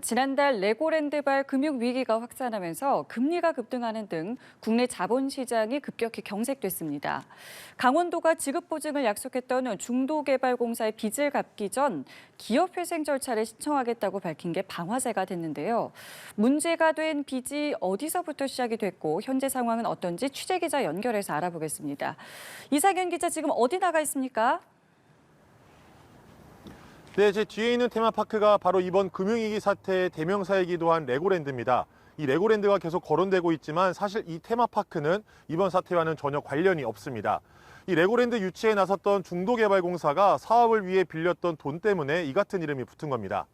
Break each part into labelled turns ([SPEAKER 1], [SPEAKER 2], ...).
[SPEAKER 1] 지난달 레고랜드발 금융위기가 확산하면서 금리가 급등하는 등 국내 자본시장이 급격히 경색됐습니다. 강원도가 지급보증을 약속했던 중도개발공사의 빚을 갚기 전 기업회생 절차를 신청하겠다고 밝힌 게 방화제가 됐는데요. 문제가 된 빚이 어디서부터 시작이 됐고 현재 상황은 어떤지 취재기자 연결해서 알아보겠습니다. 이상현 기자 지금 어디 나가 있습니까?
[SPEAKER 2] 네, 제 뒤에 있는 테마파크가 바로 이번 금융위기 사태의 대명사이기도 한 레고랜드입니다. 이 레고랜드가 계속 거론되고 있지만 사실 이 테마파크는 이번 사태와는 전혀 관련이 없습니다. 이 레고랜드 유치에 나섰던 중도개발공사가 사업을 위해 빌렸던 돈 때문에 이 같은 이름이 붙은 겁니다.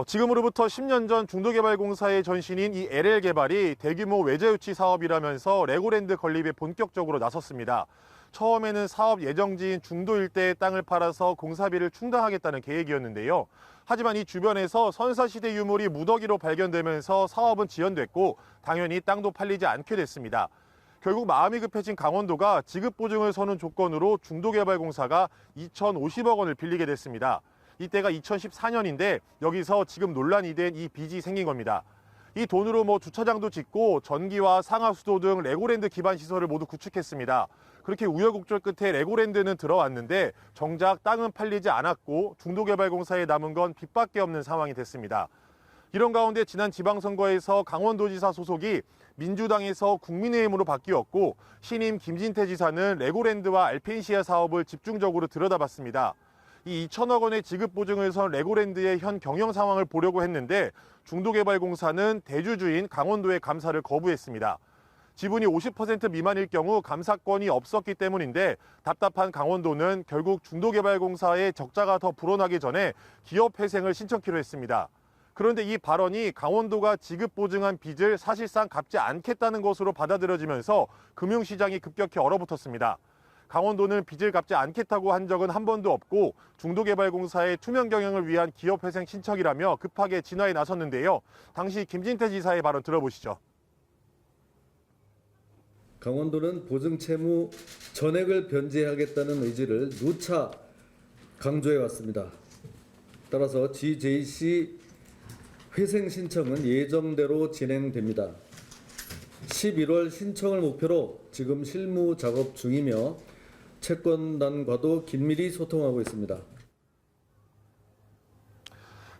[SPEAKER 2] 지금으로부터 10년 전 중도개발공사의 전신인 이 LL개발이 대규모 외자유치 사업이라면서 레고랜드 건립에 본격적으로 나섰습니다. 처음에는 사업 예정지인 중도 일대의 땅을 팔아서 공사비를 충당하겠다는 계획이었는데요. 하지만 이 주변에서 선사시대 유물이 무더기로 발견되면서 사업은 지연됐고 당연히 땅도 팔리지 않게 됐습니다. 결국 마음이 급해진 강원도가 지급보증을 서는 조건으로 중도개발공사가 2,050억 원을 빌리게 됐습니다. 이때가 2014년인데 여기서 지금 논란이 된 이 빚이 생긴 겁니다. 이 돈으로 주차장도 짓고 전기와 상하수도 등 레고랜드 기반 시설을 모두 구축했습니다. 그렇게 우여곡절 끝에 레고랜드는 들어왔는데 정작 땅은 팔리지 않았고 중도개발공사에 남은 건 빚밖에 없는 상황이 됐습니다. 이런 가운데 지난 지방선거에서 강원도지사 소속이 민주당에서 국민의힘으로 바뀌었고 신임 김진태 지사는 레고랜드와 알펜시아 사업을 집중적으로 들여다봤습니다. 이 2천억 원의 지급 보증을 선 레고랜드의 현 경영 상황을 보려고 했는데 중도개발공사는 대주주인 강원도의 감사를 거부했습니다. 지분이 50% 미만일 경우 감사권이 없었기 때문인데 답답한 강원도는 결국 중도개발공사의 적자가 더 불어나기 전에 기업 회생을 신청키로 했습니다. 그런데 이 발언이 강원도가 지급 보증한 빚을 사실상 갚지 않겠다는 것으로 받아들여지면서 금융시장이 급격히 얼어붙었습니다. 강원도는 빚을 갚지 않겠다고 한 적은 한 번도 없고 중도개발공사의 투명 경영을 위한 기업회생 신청이라며 급하게 진화에 나섰는데요. 당시 김진태 지사의 발언 들어보시죠.
[SPEAKER 3] 강원도는 보증채무 전액을 변제하겠다는 의지를 누차 강조해 왔습니다. 따라서 GJC 회생 신청은 예정대로 진행됩니다. 11월 신청을 목표로 지금 실무 작업 중이며 채권단과도 긴밀히 소통하고 있습니다.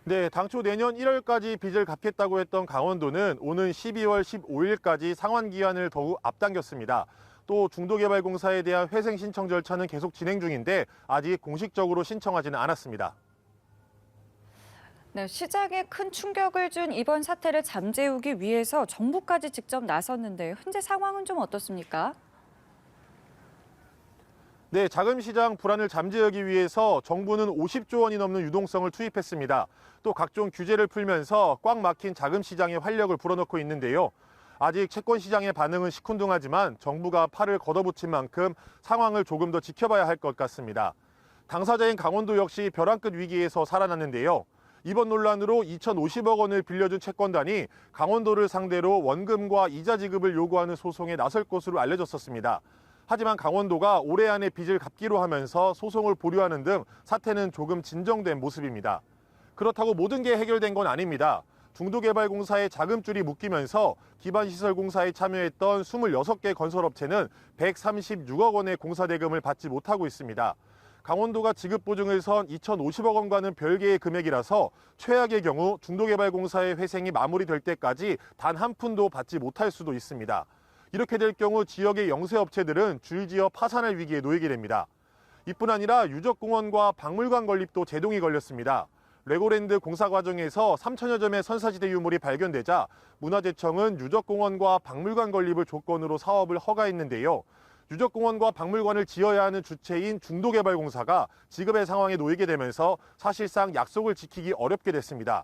[SPEAKER 2] 네, 당초 내년 1월까지 빚을 갚겠다고 했던 강원도는 오는 12월 15일까지 상환 기한을 더욱 앞당겼습니다. 또 중도개발공사에 대한 회생 신청 절차는 계속 진행 중인데 아직 공식적으로 신청하지는 않았습니다.
[SPEAKER 1] 네, 시장에 큰 충격을 준 이번 사태를 잠재우기 위해서 정부까지 직접 나섰는데 현재 상황은 좀 어떻습니까?
[SPEAKER 2] 네, 자금시장 불안을 잠재우기 위해서 정부는 50조 원이 넘는 유동성을 투입했습니다. 또 각종 규제를 풀면서 꽉 막힌 자금시장에 활력을 불어넣고 있는데요. 아직 채권시장의 반응은 시큰둥하지만 정부가 팔을 걷어붙인 만큼 상황을 조금 더 지켜봐야 할 것 같습니다. 당사자인 강원도 역시 벼랑 끝 위기에서 살아났는데요. 이번 논란으로 2,050억 원을 빌려준 채권단이 강원도를 상대로 원금과 이자 지급을 요구하는 소송에 나설 것으로 알려졌었습니다. 하지만 강원도가 올해 안에 빚을 갚기로 하면서 소송을 보류하는 등 사태는 조금 진정된 모습입니다. 그렇다고 모든 게 해결된 건 아닙니다. 중도개발공사의 자금줄이 묶이면서 기반시설공사에 참여했던 26개 건설업체는 136억 원의 공사대금을 받지 못하고 있습니다. 강원도가 지급보증을 선 2,050억 원과는 별개의 금액이라서 최악의 경우 중도개발공사의 회생이 마무리될 때까지 단 한 푼도 받지 못할 수도 있습니다. 이렇게 될 경우 지역의 영세업체들은 줄지어 파산할 위기에 놓이게 됩니다. 이뿐 아니라 유적공원과 박물관 건립도 제동이 걸렸습니다. 레고랜드 공사 과정에서 3천여 점의 선사시대 유물이 발견되자 문화재청은 유적공원과 박물관 건립을 조건으로 사업을 허가했는데요. 유적공원과 박물관을 지어야 하는 주체인 중도개발공사가 지급의 상황에 놓이게 되면서 사실상 약속을 지키기 어렵게 됐습니다.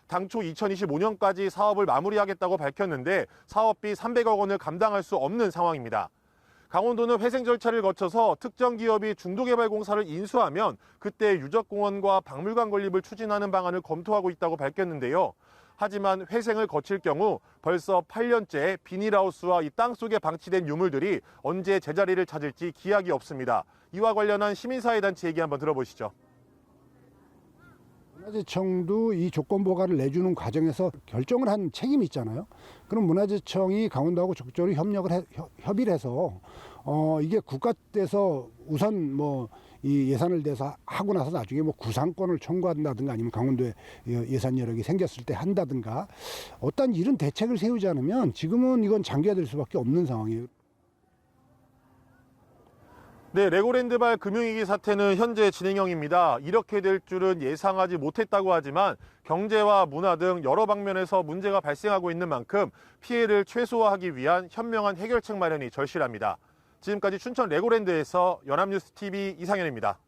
[SPEAKER 2] 당초 2025년까지 사업을 마무리하겠다고 밝혔는데 사업비 300억 원을 감당할 수 없는 상황입니다. 강원도는 회생 절차를 거쳐서 특정 기업이 중도개발공사를 인수하면 그때 유적공원과 박물관 건립을 추진하는 방안을 검토하고 있다고 밝혔는데요. 하지만 회생을 거칠 경우 벌써 8년째 비닐하우스와 이 땅속에 방치된 유물들이 언제 제자리를 찾을지 기약이 없습니다. 이와 관련한 시민사회단체 얘기 한번 들어보시죠.
[SPEAKER 4] 문화재청도 이 조건 보가를 내주는 과정에서 결정을 한 책임이 있잖아요. 그럼 문화재청이 강원도하고 적절히 협의를 해서 이게 국가에서 우선 이 예산을 내서 하고 나서 나중에 구상권을 청구한다든가 아니면 강원도에 예산 여력이 생겼을 때 한다든가 어떤 이런 대책을 세우지 않으면 지금은 이건 장기화될 수밖에 없는 상황이에요.
[SPEAKER 2] 네, 레고랜드발 금융위기 사태는 현재 진행형입니다. 이렇게 될 줄은 예상하지 못했다고 하지만 경제와 문화 등 여러 방면에서 문제가 발생하고 있는 만큼 피해를 최소화하기 위한 현명한 해결책 마련이 절실합니다. 지금까지 춘천 레고랜드에서 연합뉴스TV 이상현입니다.